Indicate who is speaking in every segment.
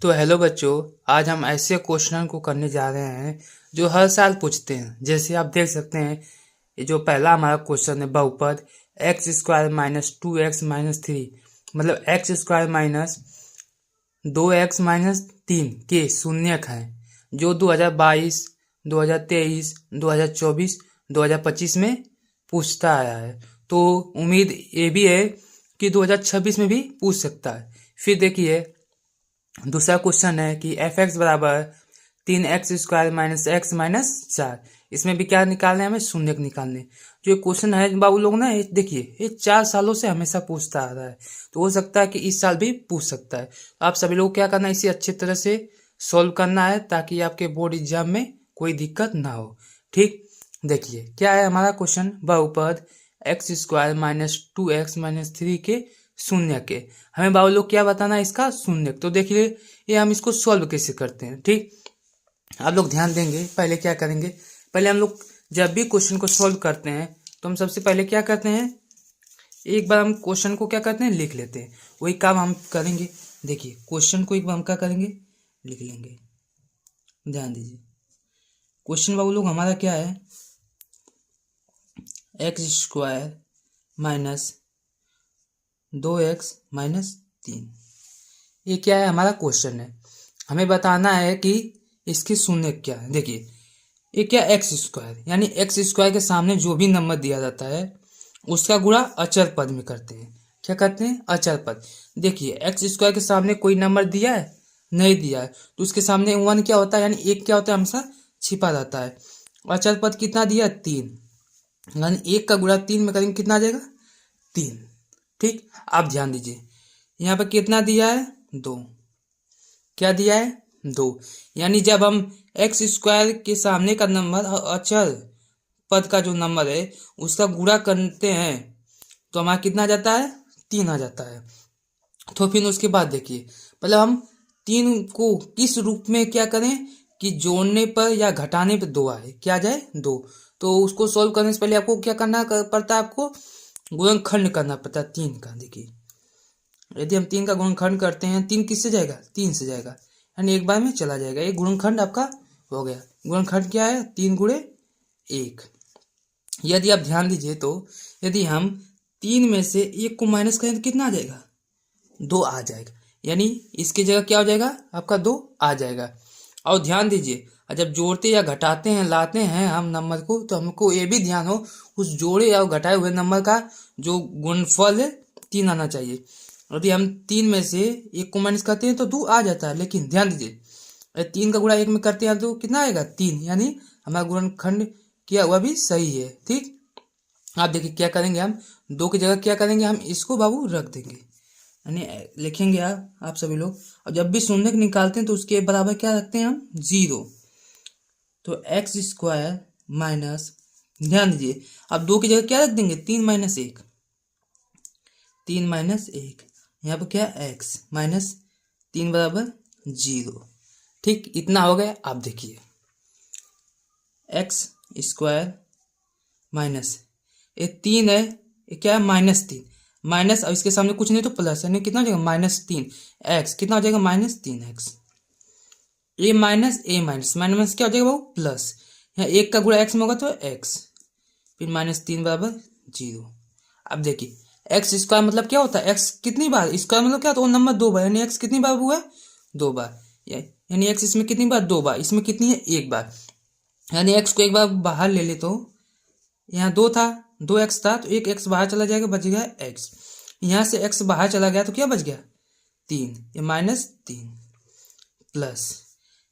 Speaker 1: तो हेलो बच्चों, आज हम ऐसे क्वेश्चन को करने जा रहे हैं जो हर साल पूछते हैं। जैसे आप देख सकते हैं, ये जो पहला हमारा क्वेश्चन है बहुपद x² - 2x - 3, मतलब x² माइनस 2x - 3 के शून्यक हैं जो 2022, 2023, 2024, 2025 में पूछता आया है। तो उम्मीद ये भी है कि 2026 में भी पूछ सकता है। फिर देखिए, दूसरा क्वेश्चन है कि f(x) बराबर 3x² - x - 4। इसमें भी क्या निकालना है, हमें शून्यक निकालने। जो ये क्वेश्चन है बाबू लोग ना, ये देखिए, ये 4 सालों से हमेशा पूछता आ रहा है, तो हो सकता है कि इस साल भी पूछ सकता है। तो आप सभी लोग क्या करना है, इसे अच्छी तरह से सॉल्व करना है ताकि आपके बोर्ड एग्जाम में कोई दिक्कत ना हो। ठीक, देखिए क्या है हमारा क्वेश्चन, बहुपद x² - 2x - 3 के शून्यक के। हमें बाबू लोग क्या बताना है, इसका शून्यक। तो देखिए ये हम इसको सॉल्व कैसे करते हैं। ठीक, आप लोग ध्यान देंगे। पहले क्या करेंगे, पहले हम लोग जब भी क्वेश्चन को सॉल्व करते हैं तो हम सबसे पहले क्या करते हैं, एक बार हम क्वेश्चन को क्या करते हैं, लिख लेते हैं। वही काम हम करेंगे। देखिए क्वेश्चन को एक बार हम क्या करेंगे, लिख लेंगे। ध्यान दीजिए, क्वेश्चन बाबू लोग हमारा क्या है, x² माइनस 2x - 3। ये क्या है, हमारा क्वेश्चन है। हमें बताना है कि इसकी शून्यक क्या है। देखिए ये क्या, x² यानी x² के सामने जो भी नंबर दिया जाता है उसका गुणा अचर पद में करते हैं। क्या करते हैं, अचर पद। देखिए x² के सामने कोई नंबर दिया है, नहीं दिया है, तो उसके सामने 1 क्या होता है, यानी 1 क्या होता है, हमेशा छिपा रहता है। अचर पद कितना दिया, 3, यानी 1 का गुणा 3 में करेंगे, कितना आ जाएगा, 3। ठीक, आप ध्यान दीजिए, यहाँ पर कितना दिया है, 2। क्या दिया है, 2। यानी जब हम x² के सामने का नंबर और अचर पद का जो नंबर है उसका गुणा करते हैं तो हमारा कितना आ जाता है, 3 आ जाता है। तो फिर उसके बाद देखिए, मतलब हम 3 को किस रूप में क्या करें कि जोड़ने पर या घटाने पर 2 आए, क्या जाए, 2। तो उसको सॉल्व करने से पहले आपको क्या करना पड़ता है, आपको गुणनखंड करना पड़ता है 3 का। देखिए यदि हम 3 का गुणनखंड करते हैं, 3 किससे जाएगा, 3 से जाएगा, यानी एक बार में चला जाएगा। ये गुणनखंड आपका हो गया। गुणनखंड क्या है, 3 × 1। यदि आप ध्यान दीजिए तो यदि हम 3 में से 1 को माइनस करें तो कितना आ जाएगा, 2 आ जाएगा। यानी इसकी जगह क्या हो जाएगा, आपका 2 आ जाएगा। और ध्यान दीजिए, जब जोड़ते या घटाते हैं, लाते हैं हम नंबर को, तो हमको ये भी ध्यान हो उस जोड़े या घटाए हुए नंबर का जो गुणनफल है 3 आना चाहिए। यदि हम 3 में से 1 को माइनस करते हैं तो 2 आ जाता है, लेकिन ध्यान दीजिए 3 का गुणा 1 में करते हैं तो कितना आएगा, 3। यानी हमारा गुणनखंड किया हुआ भी सही है। ठीक, आप देखिए क्या करेंगे, हम 2 की जगह क्या करेंगे, हम इसको बाबू रख देंगे, यानी लिखेंगे आप सभी लोग। और जब भी शून्यक निकालते हैं तो उसके बराबर क्या रखते हैं, हम 0। तो x² माइनस, ध्यान दीजिए, अब 2 की जगह क्या रख देंगे, 3 - 1, 3 - 1, यहाँ पर क्या, x माइनस 3 बराबर 0। ठीक, इतना हो गया। आप देखिए x² माइनस, ये 3 है, ये क्या है, -3, माइनस, और इसके सामने कुछ नहीं तो प्लस, यानी कितना हो जाएगा, -3 x, कितना हो जाएगा, -3x। ए माइनस माइनस क्या हो जाएगा बाबू, प्लस। यहाँ 1 का गुणा x में होगा तो x, फिर -3 बराबर 0। अब देखिए x² मतलब क्या होता है, x कितनी बार, स्क्वायर मतलब क्या होता है, वो नंबर 2 बार, यानी x कितनी बार हुआ है, 2 बार। यानी x इसमें कितनी बार, 2 बार, इसमें कितनी है, 1 बार। यानी x को एक बार बाहर ले ले तो यहाँ 2 था, 2x था, तो एक x बाहर चला जाएगा, बच गया x। यहाँ से x बाहर चला गया तो क्या बच गया, 3, ये -3 प्लस,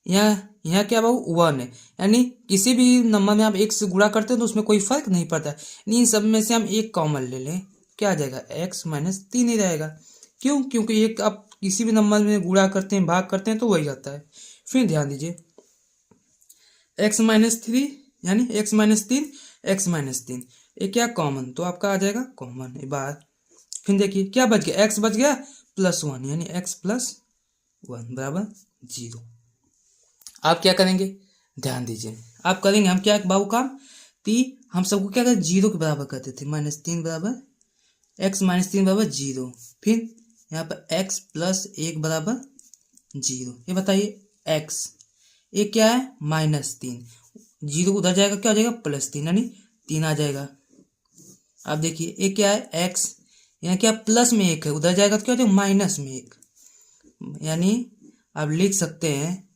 Speaker 1: यहाँ क्या बाबू 1 है। यानी किसी भी नंबर में आप 1 से गुणा करते हैं तो उसमें कोई फर्क नहीं पड़ता है। इन सब में से हम 1 कॉमन ले लें, क्या आ जाएगा, x - 3 ही रहेगा। क्यों, क्योंकि एक आप किसी भी नंबर में गुणा करते हैं, भाग करते हैं तो वही आता है। फिर ध्यान दीजिए x - 3 यानी x - 3, x - 3, ये क्या कॉमन, तो आपका आ जाएगा कॉमन ये बार। फिर देखिए क्या बच गया, x बच गया +1, यानी x + 1 बराबर 0। आप क्या करेंगे, ध्यान दीजिए, आप करेंगे, हम क्या बाबू काम, हम सबको क्या करें, 0 के बराबर करते थे, -3 बराबर x - 3 बराबर 0। फिर यहाँ पर x + 1 बराबर 0। ये बताइए x, ये क्या है -3, 0 उधर जाएगा क्या हो जाएगा +3 यानी 3 आ जाएगा। अब देखिए ये क्या है x, यहाँ क्या प्लस में 1 है, उधर जाएगा तो क्या हो जाएगा माइनस में 1, यानी आप लिख सकते हैं,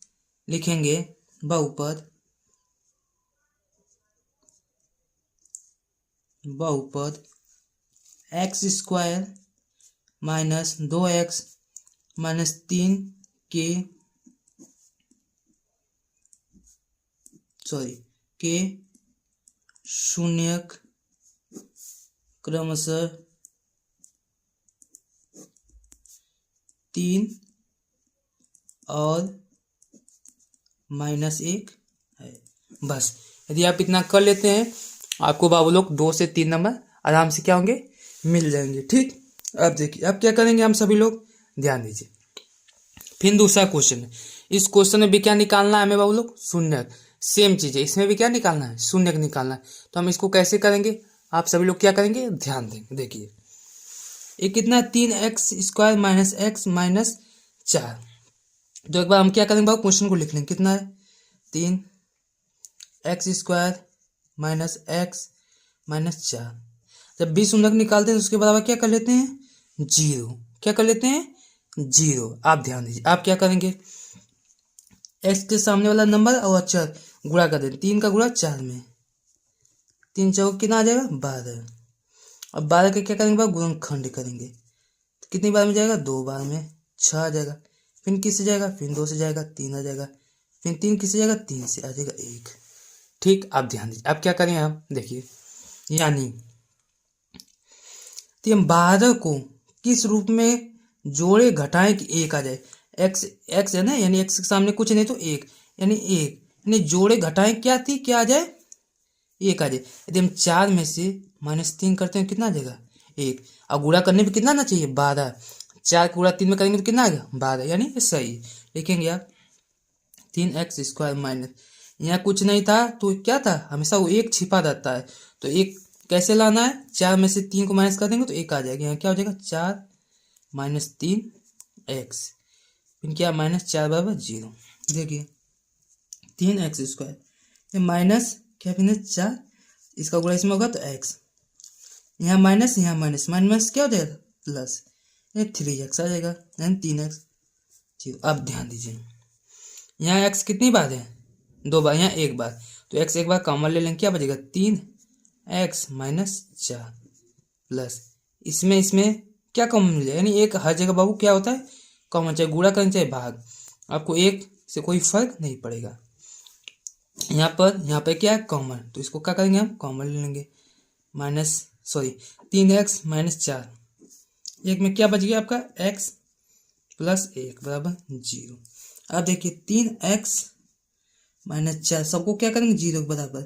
Speaker 1: लिखेंगे बहुपद x² - 2x - 3 के शून्यक क्रमशः 3 और -1 है। बस यदि आप इतना कर लेते हैं आपको बाबू लोग 2 से 3 नंबर आराम से क्या होंगे मिल जाएंगे। ठीक, अब देखिए अब क्या करेंगे हम सभी लोग, ध्यान दीजिए। फिर दूसरा क्वेश्चन है, इस क्वेश्चन में भी क्या निकालना है हमें बाबू लोग, शून्यक। सेम चीज है, इसमें भी क्या निकालना है, शून्यक निकालना है। तो हम इसको कैसे करेंगे, आप सभी लोग क्या करेंगे ध्यान देंगे। देखिए ये कितना 3x² - x - 4। तो एक बार हम क्या करेंगे बाबू क्वेश्चन को लिख लेंगे, कितना है 3x² - x - 4। जब भी शून्यक निकालते हैं तो उसके बराबर क्या कर लेते हैं 0। क्या कर लेते हैं 0। आप ध्यान दीजिए, आप क्या करेंगे x के सामने वाला नंबर और अक्षर गुणा कर दें, 3 का गुणा 4 में, 3 चौक कितना आ जाएगा 12। अब 12 के क्या करेंगे बाबू गुणनखंड करेंगे, तो कितनी बार में जाएगा 2 बार में 6 आ जाएगा। फिर किससे जाएगा, फिर 2 से जाएगा 3 आ जाएगा, फिर 3 किससे जाएगा 3 से आ जाएगा 1। ठीक, आप ध्यान दीजिए, अब क्या करें आप देखिए, यानी तो हम 12 को किस रूप में जोड़े घटाएं कि 1 आ जाए। x है ना, यानी x के सामने कुछ नहीं तो 1, यानी 1 यानी जोड़े घटाएं क्या थी, क्या आ जाए 1 आ जाए। यदि हम 4 में से -3 करते हैं कितना आ जाएगा 1। अब गुणा करने पे कितना आना चाहिए 12, 4 गुणा 3 में करेंगे तो कितना आएगा 12, यानी सही लिखेंगे आप 3x²। यहाँ कुछ नहीं था तो क्या था, हमेशा वो 1 छिपा रहता है, तो 1 कैसे लाना है, 4 में से 3 को माइनस कर देंगे तो 1 आ जाएगा। यहाँ क्या हो जाएगा 4 - 3x, फिर क्या -4 = 0। देखिए 3x², ये माइनस क्या फिर 4, इसका गुणा इसमें होगा तो x, यहाँ माइनस यहाँ माइनस, माइनस क्या हो जाएगा प्लस, ये 3x आ जाएगा, यानी 3x 0। अब ध्यान दीजिए यहाँ x कितनी बार है 2 बार, यहाँ 1 बार, तो x एक बार कॉमन ले लेंगे, क्या बचेगा 3x - 4 प्लस इसमें क्या कॉमन मिल जाए, यानी 1 हर जगह बाबू क्या होता है कॉमन, चाहे गुणा करें चाहे भाग, आपको 1 से कोई फर्क नहीं पड़ेगा। यहाँ पर क्या है कॉमन, तो इसको क्या करेंगे हम कॉमन ले लेंगे, 3x - 4, 1 में क्या बच गया आपका x + 1 = 0। अब देखिए 3x - 4 सबको क्या करेंगे 0 के बराबर,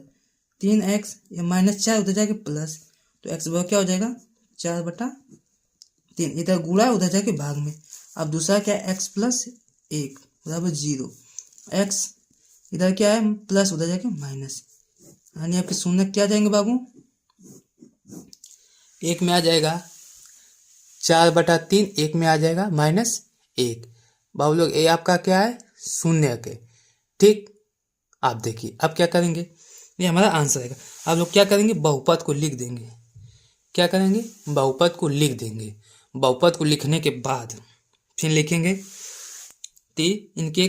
Speaker 1: 3x या -4 उधर जाके प्लस, तो x बराबर क्या हो जाएगा 4/3, इधर गुणा उधर जाके भाग में। अब दूसरा क्या है x + 1 = 0, x इधर क्या है प्लस उधर जाके माइनस, यानी आपके शून्य क्या जाएंगे बाबू 1 में आ जाएगा 4/3, 1 में आ जाएगा -1 बाबू लोग, ये आपका क्या है शून्य के। ठीक, आप देखिए अब क्या करेंगे, ये हमारा आंसर आएगा। आप लोग क्या करेंगे बहुपद को लिख देंगे, क्या करेंगे बहुपद को लिख देंगे। बहुपद को लिखने के बाद फिर लिखेंगे इनके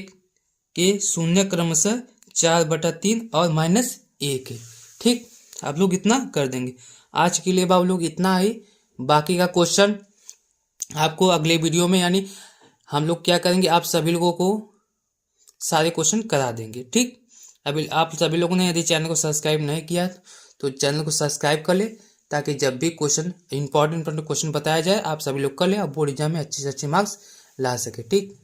Speaker 1: के शून्य क्रमशः 4/3 और -1 है। ठीक, आप लोग इतना कर देंगे। आज के लिए बाबू लोग इतना ही, बाकी का क्वेश्चन आपको अगले वीडियो में, यानी हम लोग क्या करेंगे आप सभी लोगों को सारे क्वेश्चन करा देंगे। ठीक, अभी आप सभी लोगों ने यदि चैनल को सब्सक्राइब नहीं किया तो चैनल को सब्सक्राइब कर ले, ताकि जब भी क्वेश्चन इंपॉर्टेंट क्वेश्चन बताया जाए आप सभी लोग कर ले और बोर्ड एग्जाम में अच्छे से अच्छे मार्क्स ला सके। ठीक।